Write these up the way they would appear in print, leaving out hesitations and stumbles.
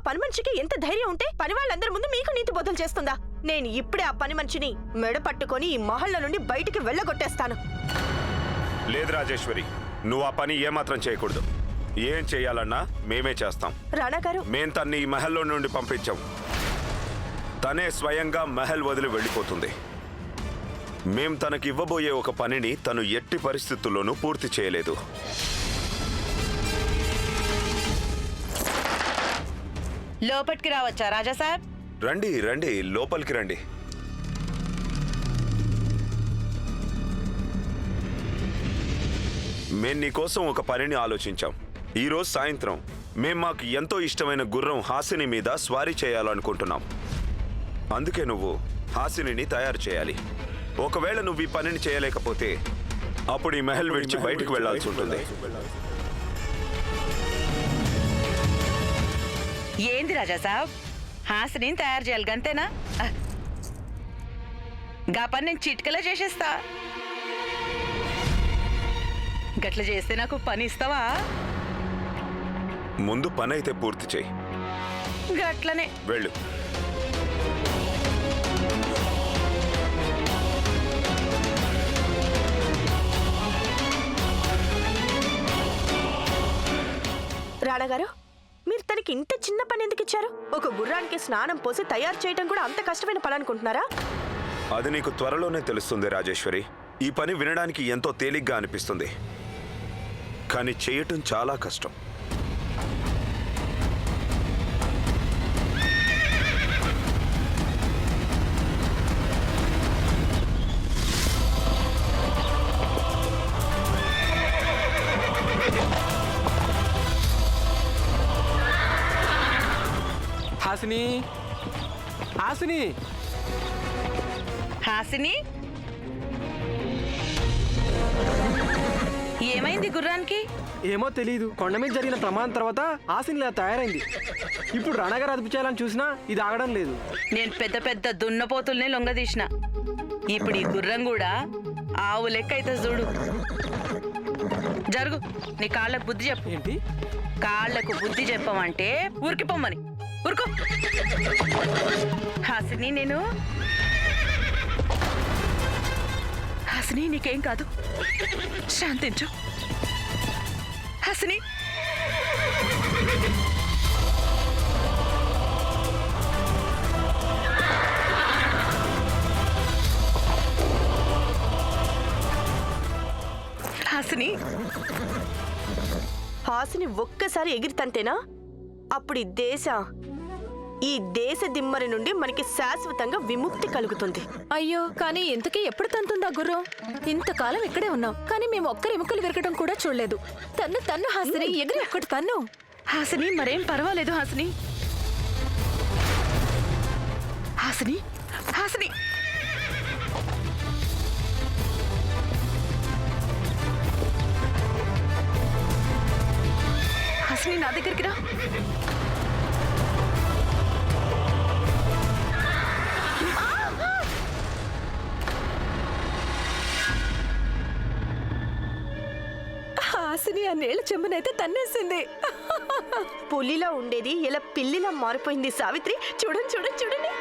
పని మనిషికి ఎంత ధైర్యం ఉంటే పని వాళ్ళందరి ముందు మీకు నీతి బోధలు చేస్తుందా? నేను ఇప్పుడే ఆ పని మనిషిని మెడ పట్టుకొని ఈ మహల్ల నుండి బయటికి వెళ్ళగొట్టేస్తాను. లేదు రాజేశ్వరి, నువ్వు ఆ పని ఏమాత్రం చేయకూడదు. ఏం చేయాలన్నా మేమే చేస్తాం. రాణా గారు, మేం తన్ని ఈ మహల్లో నుండి పంపించాం. తనే స్వయంగా మహల్ వదిలి వెళ్ళిపోతుంది. మేం తనకి ఇవ్వబోయే ఒక పనిని తను ఎట్టి పరిస్థితుల్లోనూ పూర్తి చేయలేదు. లోపలికి రావచ్చా రాజా సాబ్? రండి రండి, లోపలికి రండి. మేం నీకోసం ఒక పనిని ఆలోచించాం. ఈరోజు సాయంత్రం మేం మాకు ఎంతో ఇష్టమైన గుర్రం హాసిని మీద స్వారీ చేయాలనుకుంటున్నాం. అందుకే నువ్వు హాసిని తయారు చేయాలి. ఒకవేళ నువ్వు ఈ పనిని చేయలేకపోతే అప్పుడు ఈ మహల్ విడిచి బయటకు వెళ్లాల్సి ఉంటుంది. ఏంది రాజా సాబ్, హాసిని తయారు చేయాలి గంతేనా? గా పని నేను చిట్కలా చేసేస్తా. గట్ల చేస్తే నాకు పని ఇస్తావా? ముందు పని అయితే పూర్తి చేయి. గట్లనే వెళ్ళు. రాణా గారు, మీరు తనకి ఇంత చిన్న పని ఎందుకు ఇచ్చారు? ఒక గుర్రానికి స్నానం పోసి తయారు చేయడం కూడా అంత కష్టమైన పని అనుకుంటున్నారా? అది నీకు త్వరలోనే తెలుస్తుంది రాజేశ్వరి. ఈ పని వినడానికి ఎంతో తేలిగ్గా అనిపిస్తుంది, కానీ చేయటం చాలా కష్టం. హాసిని, హాసిని, హాసిని, ఏమైంది గుర్రానికి? ఏమో తెలీదు. కొండ మీద జరిగిన ప్రమాదం తర్వాత హాసిని ఇలా తయారైంది. ఇప్పుడు రణగారు అదుపు చేయాలని చూసినా ఇది ఆగడం లేదు. నేను పెద్ద పెద్ద దున్నపోతుల్ని లొంగదీసిన. ఇప్పుడు ఈ గుర్రం కూడా ఆవు లెక్క అయితే చూడు. జరుగు, నీ కాళ్ళకు బుద్ధి చెప్పు. ఏంటి? కాళ్లకు బుద్ధి చెప్పమంటే ఊరికి పొమ్మని. ఊరుకో. హాసిని, హాసిని నీకేం కాదు, శాంతించు. హాసిని, హాసిని, హాసిని ఒక్కసారి ఎగిరితంతేనా అప్పుడు ఈ దేశ దిమ్మరి నుండి మనకి శాశ్వతంగా విముక్తి కలుగుతుంది. అయ్యో, కానీ ఇంతకీ ఎప్పుడు తంతుందా గుర్రం? ఇంతకాలం ఇక్కడే ఉన్నాం, కానీ మేము ఒక్కరి ఎముకలు విరగడం కూడా చూడలేదు. తన్ను హాసిని, ఎగిరి ఒక్కటి తన్ను. హాసిని, మరేం పర్వాలేదు హాసిని. హాసిని, హాసిని, హాసిని నా దగ్గరికి రా. హాసిని ఆ నీళ్ల చెంబునైతే తన్నేసింది. పులిలా ఉండేది ఇలా పిల్లిలా మారిపోయింది. సావిత్రి, చూడండి చూడండి చూడండి.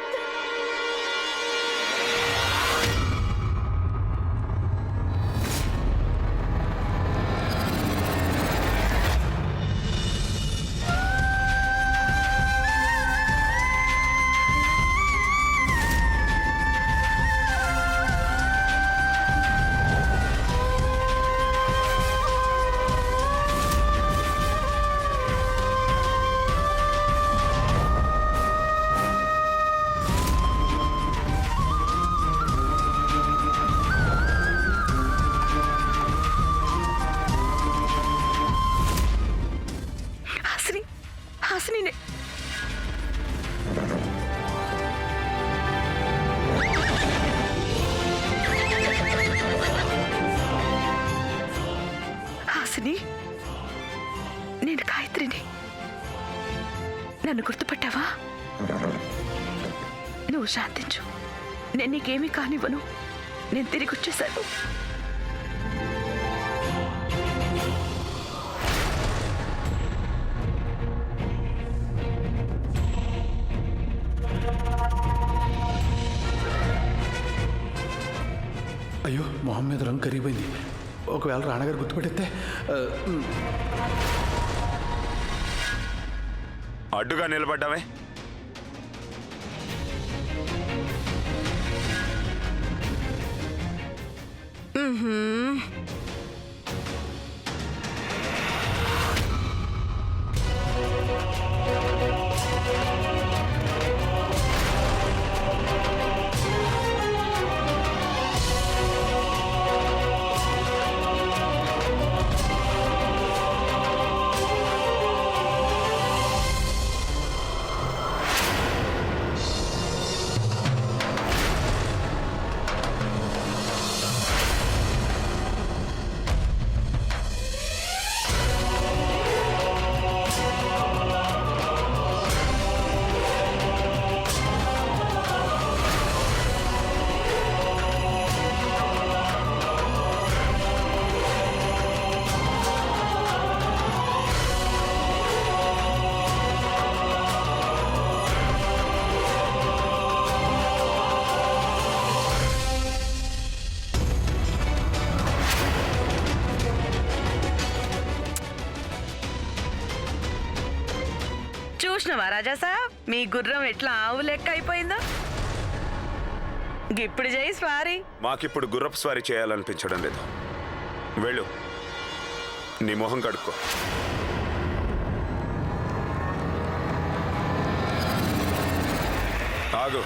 నేను గాయత్రిని. నన్ను గుర్తుపట్టావా? నువ్వు శాంతించు, నేను నీకేమీ కానివ్వను. నేను తిరిగి వచ్చేసాను. అయ్యో మొహం మీద రంగు కరిగిపోయింది. ఒకవేళ రాణగారు గుర్తుపెట్టితే అడ్డుగా నిలబడ్డామే. చూసినవా రాజా సాబ్, మీ గుర్రం ఎట్లా ఆవు లెక్క అయిపోయిందో. ఇప్పుడు చేయి స్వారీ. మాకిప్పుడు గుర్రపు స్వారీ చేయాలనిపించడం లేదు. వెళ్ళు, నీ మొహం కడుక్కో. ఆగు.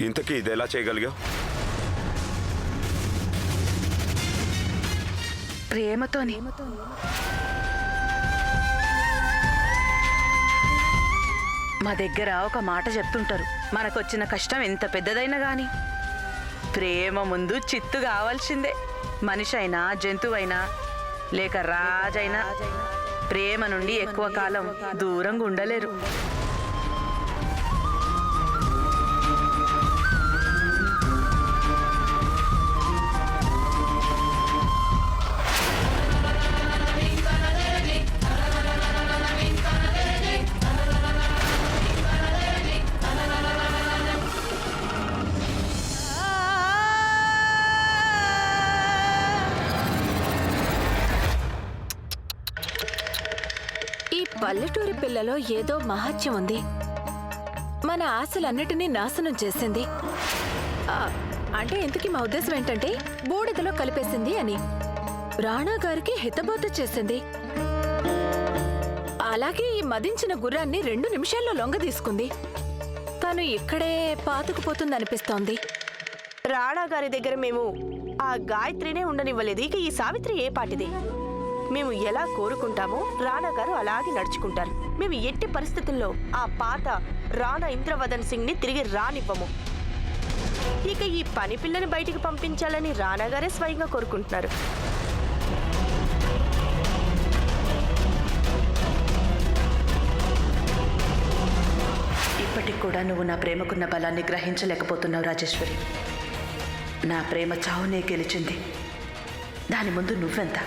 ఇంతకీ ఇది ఎలా చేయగలిగావు? ప్రేమతోని. మా దగ్గర ఒక మాట చెప్తుంటారు, మనకొచ్చిన కష్టం ఎంత పెద్దదైనా గాని ప్రేమ ముందు చిత్తు కావాల్సిందే. మనిషి అయినా జంతువైనా లేక రాజైనా ప్రేమ నుండి ఎక్కువ కాలం దూరంగా ఉండలేరు. పల్లెటూరి పిల్లలో ఏదో మహత్యం ఉంది. మన ఆశలన్నిటినీ నాశనం చేసింది. అంటే ఇంతకీ మా ఉద్దేశం ఏంటంటే బూడిదలో కలిపేసింది అని. రాణా గారికి హితబోధ చేసింది. అలాగే ఈ మదించిన గుర్రాన్ని 2 నిమిషాల్లో లొంగ తీసుకుంది. తను ఇక్కడే పాతుకుపోతుందనిపిస్తోంది. రాణా గారి దగ్గర మేము ఆ గాయత్రినే ఉండనివ్వలేదు. ఇక ఈ సావిత్రి ఏ పాటిది? మేము ఎలా కోరుకుంటామో రాణా గారు అలాగే నడుచుకుంటారు. మేము ఎట్టి పరిస్థితుల్లో ఆ పాత రాణా ఇంద్రవదన్ సింగ్ ని తిరిగి రానివ్వము. ఇక ఈ పని పిల్లని బయటికి పంపించాలని రాణా గారే స్వయంగా కోరుకుంటున్నారు. ఇప్పటికి కూడా నువ్వు నా ప్రేమకున్న బలాన్ని గ్రహించలేకపోతున్నావు రాజేశ్వరి. నా ప్రేమ చావునే గెలిచింది. దాని ముందు నువ్వెంత?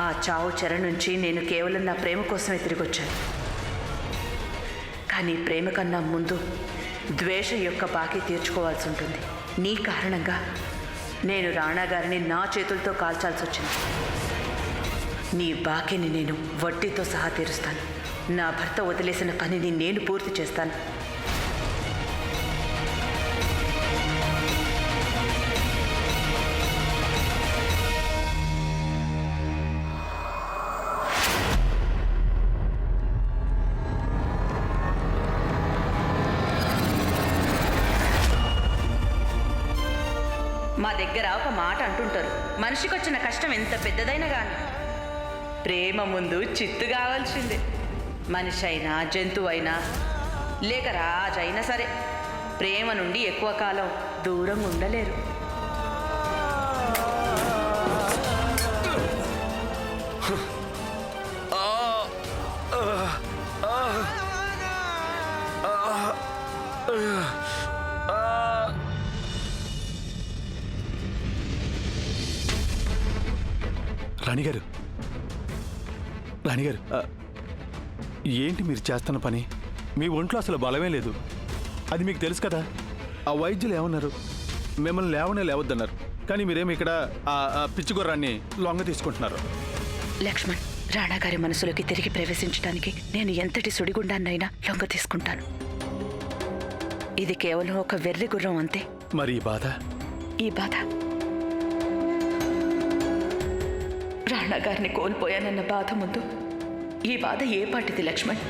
ఆ చావు చెర నుంచి నేను కేవలం నా ప్రేమ కోసమే తిరిగొచ్చాను. కానీ ప్రేమ కన్నా ముందు ద్వేషం యొక్క బాకీ తీర్చుకోవాల్సి ఉంటుంది. నీ కారణంగా నేను రాణా గారిని నా చేతులతో కాల్చాల్సి వచ్చింది. నీ బాకీని నేను వడ్డీతో సహా తీరుస్తాను. నా భర్త వదిలేసిన పనిని నేను పూర్తి చేస్తాను. మా దగ్గర ఒక మాట అంటుంటారు, మనిషికొచ్చిన కష్టం ఎంత పెద్దదైనా కానీ ప్రేమ ముందు చిత్తు కావాల్సిందే. మనిషి అయినా జంతువైనా లేక రాజైనా సరే ప్రేమ నుండి ఎక్కువ కాలం దూరంగా ఉండలేరు. రాణిగారు రాణిగారు ఏంటి మీరు చేస్తున్న పని? మీ ఒంట్లో అసలు బలమే లేదు, అది మీకు తెలుసు కదా. ఆ వైద్యులు ఏమన్నారు? మిమ్మల్ని లేవద్దన్నారు, కానీ మీరేమి ఇక్కడ ఆ పిచ్చిగొర్రాన్ని లొంగ తీసుకుంటున్నారు. లక్ష్మణ్, రాణాగారి మనసులోకి తిరిగి ప్రవేశించడానికి నేను ఎంతటి సుడిగుండాన్నైనా లొంగ తీసుకుంటాను. ఇది కేవలం ఒక వెర్రి గుర్రం అంతే. మరి ఈ బాధ రాణాగారిని కోల్పోయానన్న బాధ ముందు ఈ బాధ ఏ పాటిది లక్ష్మణ్?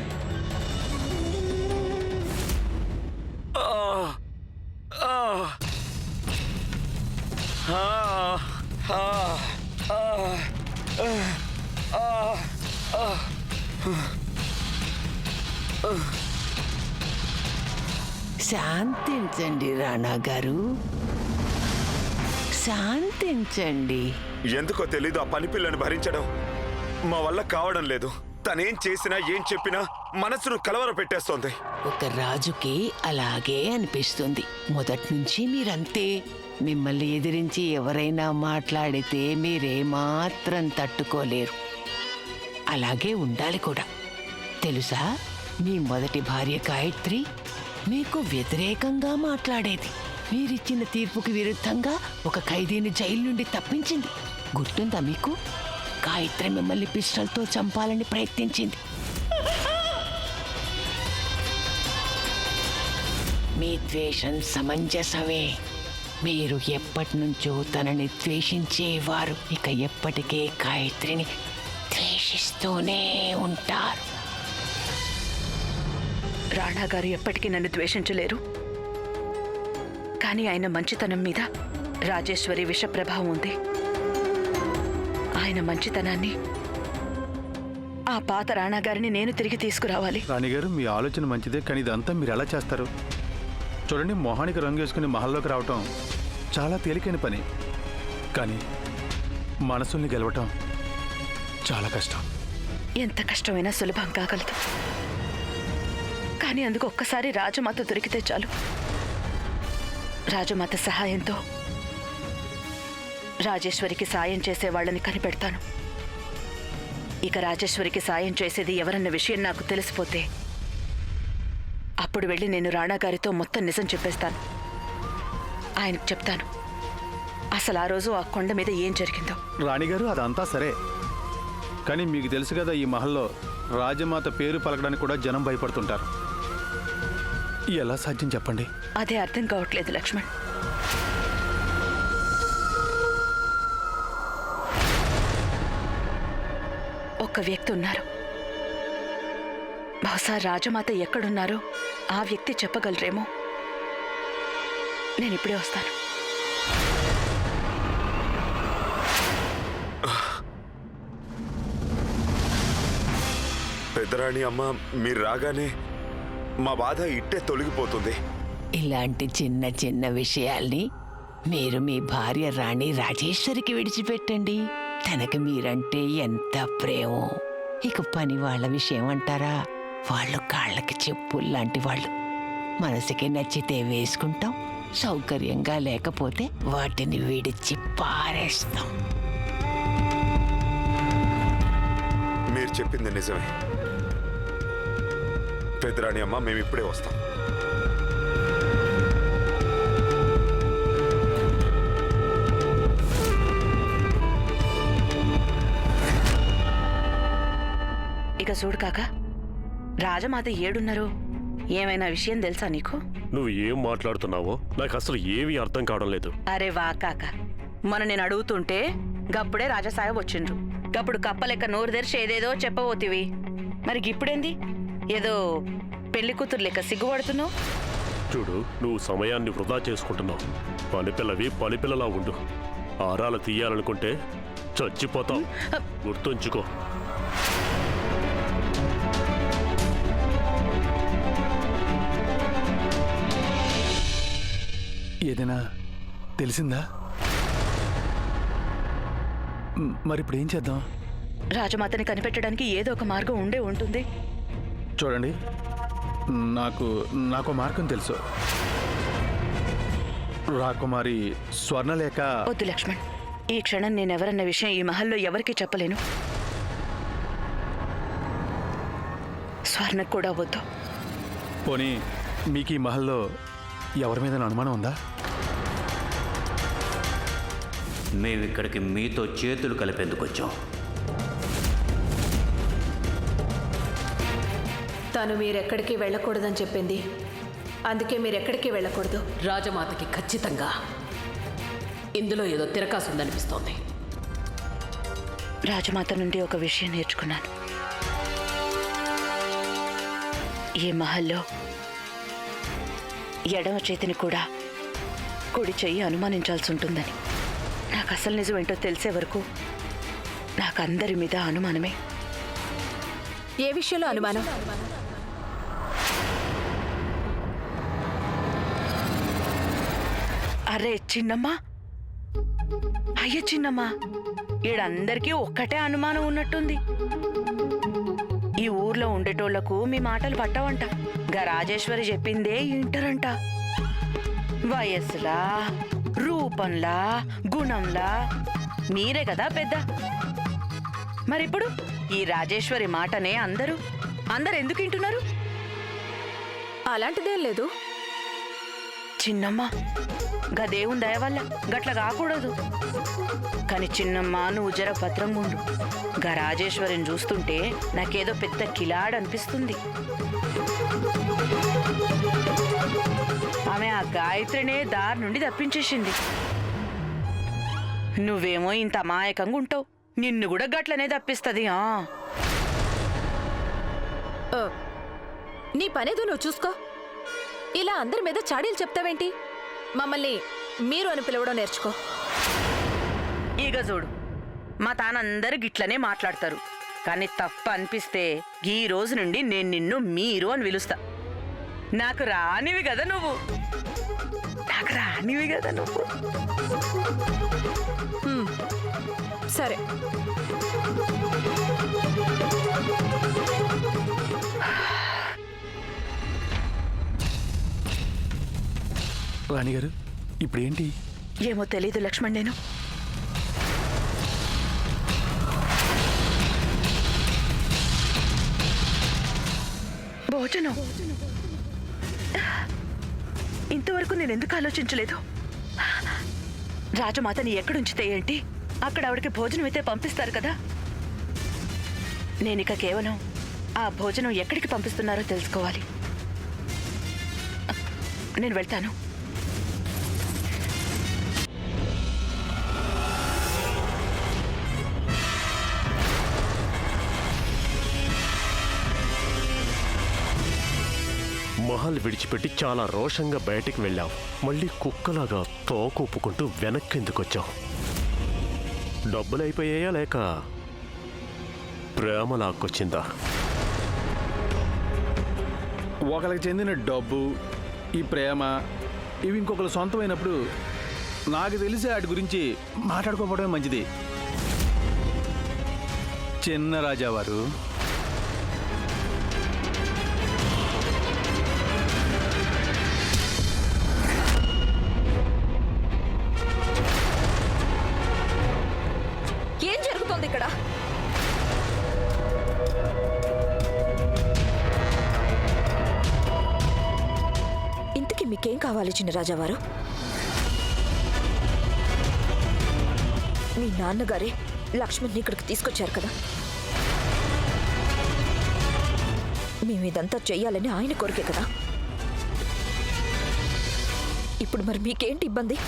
శాంతించండి రాణా గారు, శాంతించండి. ఎందుకో తెలీదు, ఆ పని పిల్లని భరించడం మా వల్ల కావడం లేదు. తనేం చేసినా ఏం చెప్పినా మనసును కలవర పెట్టేస్తోంది. ఒక రాజుకి అలాగే అనిపిస్తుంది. మొదటి నుంచి మీరంతే. మిమ్మల్ని ఎదిరించి ఎవరైనా మాట్లాడితే మీరేమాత్రం తట్టుకోలేరు. అలాగే ఉండాలి కూడా. తెలుసా, మీ మొదటి భార్య గాయత్రి మీకు వ్యతిరేకంగా మాట్లాడేది. మీరిచ్చిన తీర్పుకి విరుద్ధంగా ఒక ఖైదీని జైలు నుండి తప్పించింది. గుర్తుందా మీకు? గాయత్రి మిమ్మల్ని పిస్టల్తో చంపాలని ప్రయత్నించింది. మీ ద్వేషం సమంజసమే. మీరు ఎప్పటి నుంచో తనని ద్వేషించేవారు ఇక ఎప్పటికే గాయత్రిని ద్వేషిస్తూనే ఉంటారు. రాణాగారు ఎప్పటికీ నన్ను ద్వేషించలేరు, కానీ ఆయన మంచితనం మీద రాజేశ్వరి విష ప్రభావం ఉంది. ఆయన మంచితనాన్ని, ఆ పాత రాణాగారిని నేను తిరిగి తీసుకురావాలి. రాణిగారు, మీ ఆలోచన మంచిదే, కానీ ఇదంతా మీరు ఎలా చేస్తారు? చూడండి, మొహానికి రంగు వేసుకుని మహల్లోకి రావటం చాలా తేలికైన పని, కానీ మనసుల్ని గెలవటం చాలా కష్టం. ఎంత కష్టమైనా సులభం కాగలదు, కానీ అందుకు ఒక్కసారి రాజమాత దొరికితే చాలు. రాజమాత సహాయంతో రాజేశ్వరికి సాయం చేసే వాళ్ళని కనిపెడతాను. ఇక రాజేశ్వరికి సాయం చేసేది ఎవరన్న విషయం నాకు తెలిసిపోతే అప్పుడు వెళ్ళి నేను రాణాగారితో మొత్తం నిజం చెప్పేస్తాను. ఆయనకు చెప్తాను అసలు ఆ రోజు ఆ కొండ మీద ఏం జరిగిందో. రాణిగారు, అదంతా సరే, కానీ మీకు తెలుసు కదా, ఈ మహల్లో రాజమాత పేరు పలకడానికి కూడా జనం భయపడుతుంటారు. ఎలా సాధ్యం చెప్పండి? అదే అర్థం కావట్లేదు లక్ష్మణ్. ఒక్క వ్యక్తి ఉన్నారు, బహుశా రాజమాత ఎక్కడున్నారో ఆ వ్యక్తి చెప్పగలరేమో. నేను ఇప్పుడే వస్తాను. పెద్దరాణి అమ్మ, మీరు రాగానే మా బాధ ఇట్టే తొలగిపోతుంది. ఇలాంటి చిన్న చిన్న విషయాల్ని మీరు మీ భార్య రాణి రాజేశ్వరికి విడిచిపెట్టండి. తనకి మీరంటే ఎంత ప్రేమో. ఇక పని వాళ్ళ విషయం అంటారా? వాళ్ళు కాళ్ళకి చెప్పుల్లాంటి వాళ్ళు. మనసుకి నచ్చితే వేసుకుంటాం, సౌకర్యంగా లేకపోతే వాటిని విడిచి పారేస్తాం. మీరు చెప్పింది నిజమే పెద్దరాణి అమ్మ, మేము ఇప్పుడే వస్తాం. ఇక చూడు కాక, రాజమాత ఏడున్నారు, ఏమైనా విషయం తెలుసా నీకు? నువ్వు ఏం మాట్లాడుతున్నావో నాకు అసలు ఏమీ అర్థం కావడం లేదు. అరే వా కాక, మొన్న నేను అడుగుతుంటే గప్పుడే రాజసాహెబ్ వచ్చిండ్రు. గప్పుడు కప్పలెక్క నోరు తెరిచి ఏదేదో చెప్పబోతివి, మరి ఇప్పుడేంది ఏదో పెళ్లి కూతురు లెక్క సిగ్గుపడుతున్నావు? చూడు, నువ్వు సమయాన్ని వృధా చేసుకుంటున్నావు. పనిపిల్లవి పనిపిల్లలా ఉండు. ఆరాలు తీయాలనుకుంటే చచ్చిపోతావు, గుర్తుంచుకో. ఏదైనా తెలిసిందా? మరి ఇప్పుడు ఏం చేద్దాం? రాజమాతని కనిపెట్టడానికి ఏదో ఒక మార్గం ఉండే ఉంటుంది. చూడండి, నాకు మార్గం తెలుసు. రాకుమారి స్వర్ణలేఖ. వద్దు లక్ష్మణ్, ఈ క్షణం నేనెవరన్న విషయం ఈ మహల్లో ఎవరికీ చెప్పలేను. స్వర్ణకు కూడా వద్దు. పోనీ మీకు ఈ మహల్లో ఎవరి మీద అనుమానం ఉందా? మేమిక్కడికి మీతో చేతులు కలిపేందుకు వచ్చాం. తను మీరెక్కడికి వెళ్ళకూడదని చెప్పింది, అందుకే మీరెక్కడికి వెళ్ళకూడదు. రాజమాతకి ఖచ్చితంగా ఇందులో ఏదో తిరకాసుందనిపిస్తోంది. రాజమాత నుండి ఒక విషయం నేర్చుకున్నాను. ఈ మహల్లో ఎడమ చేతిని కూడా కుడి చెయ్యి అనుమానించాల్సి ఉంటుందని. నాకు అసలు నిజం ఏంటో తెలిసే వరకు నాకు అందరి మీద అనుమానమే. ఏ విషయంలో అనుమానం? అరే చిన్నమ్మా, అయ్య చిన్నమ్మా, ఈడందరికీ ఒక్కటే అనుమానం ఉన్నట్టుంది. ఈ ఊర్లో ఉండేటోళ్లకు మీ మాటలు పట్టవంట. గా రాజేశ్వరి చెప్పిందే ఇంటరంట. వయస్సులా, రూపంలా, గుణంలా మీరే కదా పెద్ద. మరిప్పుడు ఈ రాజేశ్వరి మాటనే అందరూ ఎందుకు వింటున్నారు? అలాంటిదేం లేదు. చిన్నమ్మ, గా దేవుని దయ వల్ల గట్ల కాకూడదు. కానీ చిన్నమ్మ, నువ్వు జర భద్రంగుండు. గా రాజేశ్వరిని చూస్తుంటే నాకేదో పెద్ద కిలాడ్ అనిపిస్తుంది. ఆమె ఆ గాయత్రినే దారి నుండి తప్పించేసింది. నువ్వేమో ఇంత అమాయకంగా ఉంటావు, నిన్ను కూడా గట్లనే తప్పిస్తుంది. నీ పనేదో నువ్వు చూసుకో. ఇలా అందరి మీద చాడీలు చెప్తావేంటి? మమ్మల్ని మీరు అని పిలవడం నేర్చుకో. ఈగ చూడు, మా తానందరూ గిట్లనే మాట్లాడతారు. కానీ తప్ప అనిపిస్తే ఈ రోజు నుండి నేను నిన్ను మీరు అని పిలుస్తా. నాకు రానివి కదా నువ్వు. సరే. రాణిగారు, ఇప్పుడేంటి? ఏమో తెలీదు లక్ష్మణ్. నేను భోజనం ఇంతవరకు నేను ఎందుకు ఆలోచించలేదు? రాజమాతని ఎక్కడుంచితే ఏంటి, అక్కడ ఆవిడకి భోజనం అయితే పంపిస్తారు కదా. నేనిక కేవలం ఆ భోజనం ఎక్కడికి పంపిస్తున్నారో తెలుసుకోవాలి. నేను వెళ్తాను. మహల్ విడిచిపెట్టి చాలా రోషంగా బయటికి వెళ్ళావు. మళ్ళీ కుక్కలాగా తోకూపుకుంటూ వెనక్కి ఎందుకొచ్చావు? డబ్బులు అయిపోయాయా లేక ప్రేమ లాక్కొచ్చిందా? ఒకరికి చెందిన డబ్బు, ఈ ప్రేమ, ఇవి ఇంకొకరు సొంతమైనప్పుడు నాకు తెలిసి వాటి గురించి మాట్లాడుకోవడమే మంచిది. చిన్న రాజావారు, ఏం జరుగుతోంది ఇక్కడ? ఇంతకీ మీకేం కావాలి చిన్న రాజావారు? మీ నాన్నగారే లక్ష్మణ్ని ఇక్కడికి తీసుకొచ్చారు కదా. మేము ఇదంతా చెయ్యాలని ఆయన కోరికే కదా. ఇప్పుడు మరి మీకేంటి ఇబ్బంది?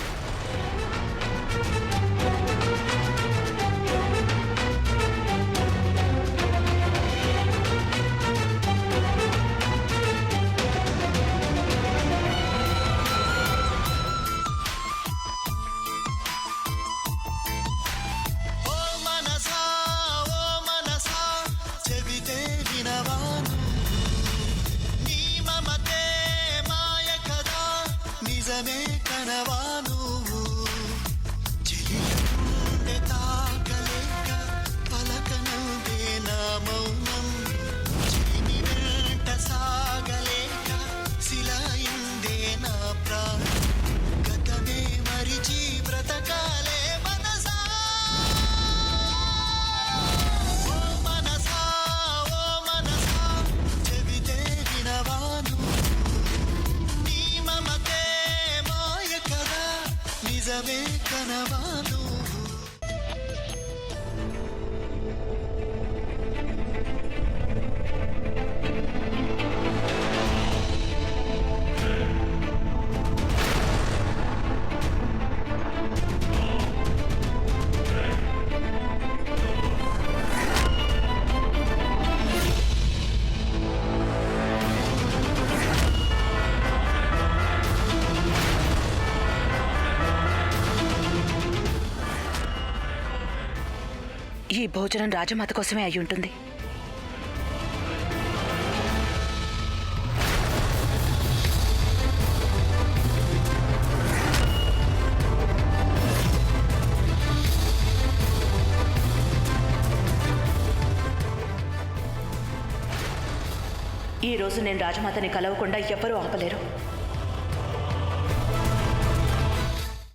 గతమే మరిచి బ్రతకాలే మనసా. కలవే కనవాను. ఈ భోజనం రాజమాత కోసమే అయి ఉంటుంది. ఈ రోజు నేను రాజమాతని కలవకుండా ఎవ్వరూ ఆపలేరు.